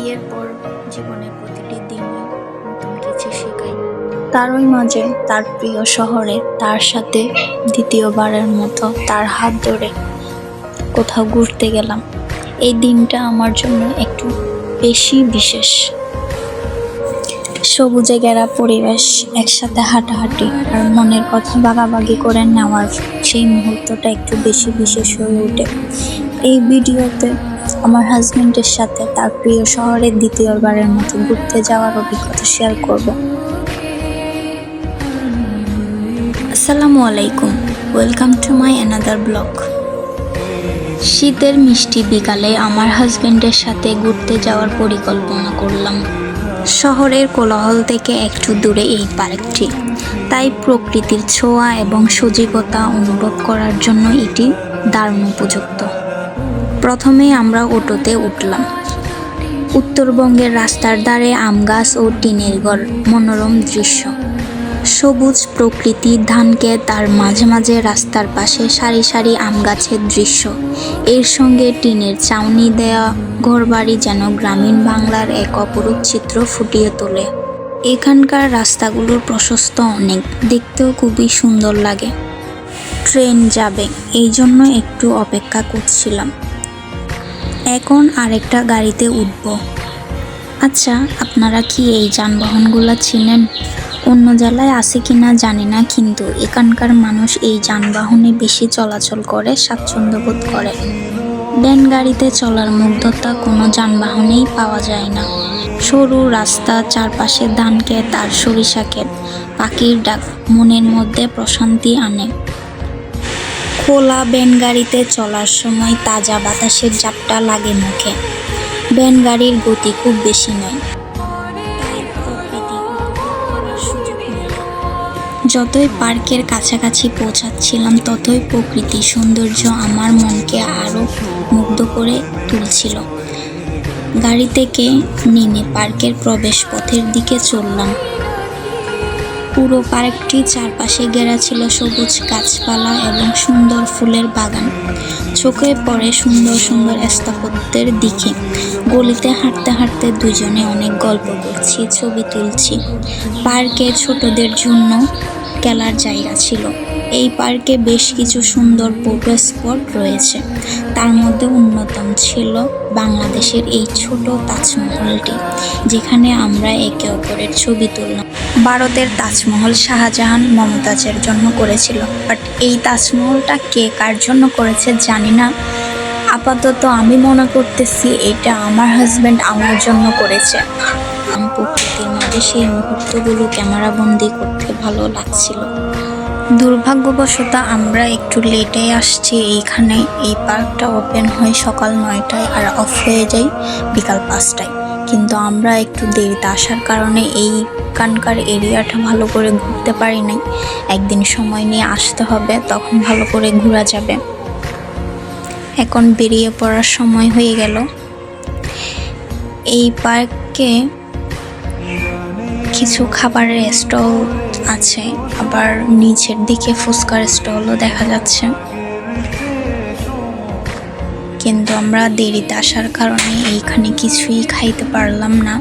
বিয়ের পর জীবনের প্রতিটি দিনই নতুন কিছু শেখায়। তারই মাঝে তার প্রিয় শহরে তার সাথে দ্বিতীয়বারের মতো তার হাত ধরে কোথাও ঘুরতে গেলাম। এই দিনটা আমার জন্য একটু বেশি বিশেষ। সবুজে ঘেরা পরিবেশ, একসাথে হাঁটাহাঁটি আর মনের কথা ভাগাভাগি করে নেওয়ার সেই মুহূর্তটা একটু বেশি বিশেষ হয়ে ওঠে। এই ভিডিওতে আমার হাজবেন্ডের সাথে তার প্রিয় শহরে দ্বিতীয়বারের মতো ঘুরতে যাওয়ার অভিজ্ঞতা শেয়ার করব। আসসালামু আলাইকুম, welcome to my another blog. শীতের মিষ্টি বিকালে আমার হাজবেন্ডের সাথে ঘুরতে যাওয়ার পরিকল্পনা করলাম। শহরের কোলাহল থেকে একটু দূরে এই পার্কটি, তাই প্রকৃতির ছোঁয়া এবং সজীবতা অনুভব করার জন্য এটি দারুণ উপযুক্ত। প্রথমে আমরা অটোতে উঠলাম। উত্তরবঙ্গের রাস্তার ধারে আম গাছ ও টিনের ঘর, মনোরম দৃশ্য। সবুজ প্রকৃতি, ধানক্ষেত, তার মাঝে মাঝে রাস্তার পাশে সারি সারি আম গাছের দৃশ্য। এর সঙ্গে টিনের চাউনি দেয়া ঘরবাড়ি যেন গ্রামীণ বাংলার এক অপরূপ চিত্র ফুটিয়ে তোলে। এখানকার রাস্তাগুলোর প্রশস্ত অনেক, দেখতেও খুবই সুন্দর লাগে। ট্রেন যাবে, এই জন্য একটু অপেক্ষা করছিলাম। এখন আরেকটা গাড়িতে উঠব। আচ্ছা, আপনারা কি এই যানবাহনগুলো চিনেন? অন্য জেলায় আছে কিনা জানি না, কিন্তু এখানকার মানুষ এই যানবাহনে বেশি চলাচল করে, স্বাচ্ছন্দ্য বোধ করে। ভ্যান গাড়িতে চলার মুগ্ধতা কোনো যানবাহনেই পাওয়া যায় না। সরু রাস্তা, চারপাশে ধানক্ষেত আর সরিষা ক্ষেত, পাখির ডাক মনের মধ্যে প্রশান্তি আনে। খোলা ভ্যান গাড়িতে চলার সময় তাজা বাতাসের ঝাপটা লাগে মুখে। ভ্যান গাড়ির গতি খুব বেশি নয়, যতই পার্কের কাছাকাছি পৌঁছাচ্ছিলাম ততই প্রকৃতির সৌন্দর্য আমার মনকে আরও মুগ্ধ করে তুলছিল। গাড়ি থেকে নেমে পার্কের প্রবেশ পথের দিকে চললাম। পুরো পার্কটি চারপাশে ঘেরা ছিল সবুজ গাছপালা এবং সুন্দর ফুলের বাগান। চোখে পড়ে সুন্দর সুন্দর স্থাপত্যের দিকে। গলিতে হাঁটতে হাঁটতে দুজনে অনেক গল্প করছি, ছবি তুলছি। পার্কে ছোটদের জন্য খেলার জায়গা ছিল। এই পার্কে বেশ কিছু সুন্দর ফটো স্পট রয়েছে। তার মধ্যে অন্যতম ছিল বাংলাদেশের এই ছোট তাজমহলটি, যেখানে আমরা একে অপরের ছবি তুললাম। ভারতের তাজমহল শাহজাহান মমতাজের জন্য করেছিল, বাট এই তাজমহলটা কে কার জন্য করেছে জানি না। আপাতত আমি মনে করতেছি এটা আমার হাজবেন্ড আমার জন্য করেছে। প্রকৃতির মাঝে সেই মুহূর্তগুলো ক্যামেরা বন্দি করতে ভালো লাগছিল। দুর্ভাগ্যবশত আমরা একটু লেটে আসছি এইখানে। এই পার্কটা ওপেন হয় সকাল 9টায় আর অফ হয়ে যায় বিকাল 5টায়, কিন্তু আমরা একটু দেরিতে আসার কারণে এইখানকার এরিয়াটা ভালো করে ঘুরতে পারি নাই। একদিন সময় নিয়ে আসতে হবে, তখন ভালো করে ঘোরা যাবে। এখন বেরিয়ে পড়ার সময় হয়ে গেল। এই পার্কে কিছু খাবারের স্টল আছে, আবার নিচের দিকে ফুচকার স্টলও দেখা যাচ্ছে, কিন্তু আমরা দেরিতে আসার কারণে এইখানে কিছুই খাইতে পারলাম না।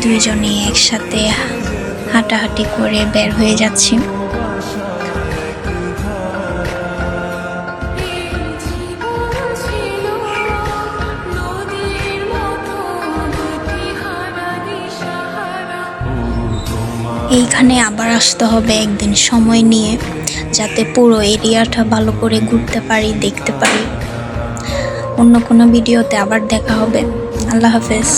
দুইজনে একসাথে হাঁটাহাঁটি করে বের হয়ে যাচ্ছি। এইখানে আবার আসতে হবে একদিন সময় নিয়ে, যাতে পুরো এরিয়াটা ভালো করে ঘুরতে পারি, দেখতে পারি। অন্য কোনো ভিডিওতে আবার দেখা হবে। আল্লাহ হাফেজ।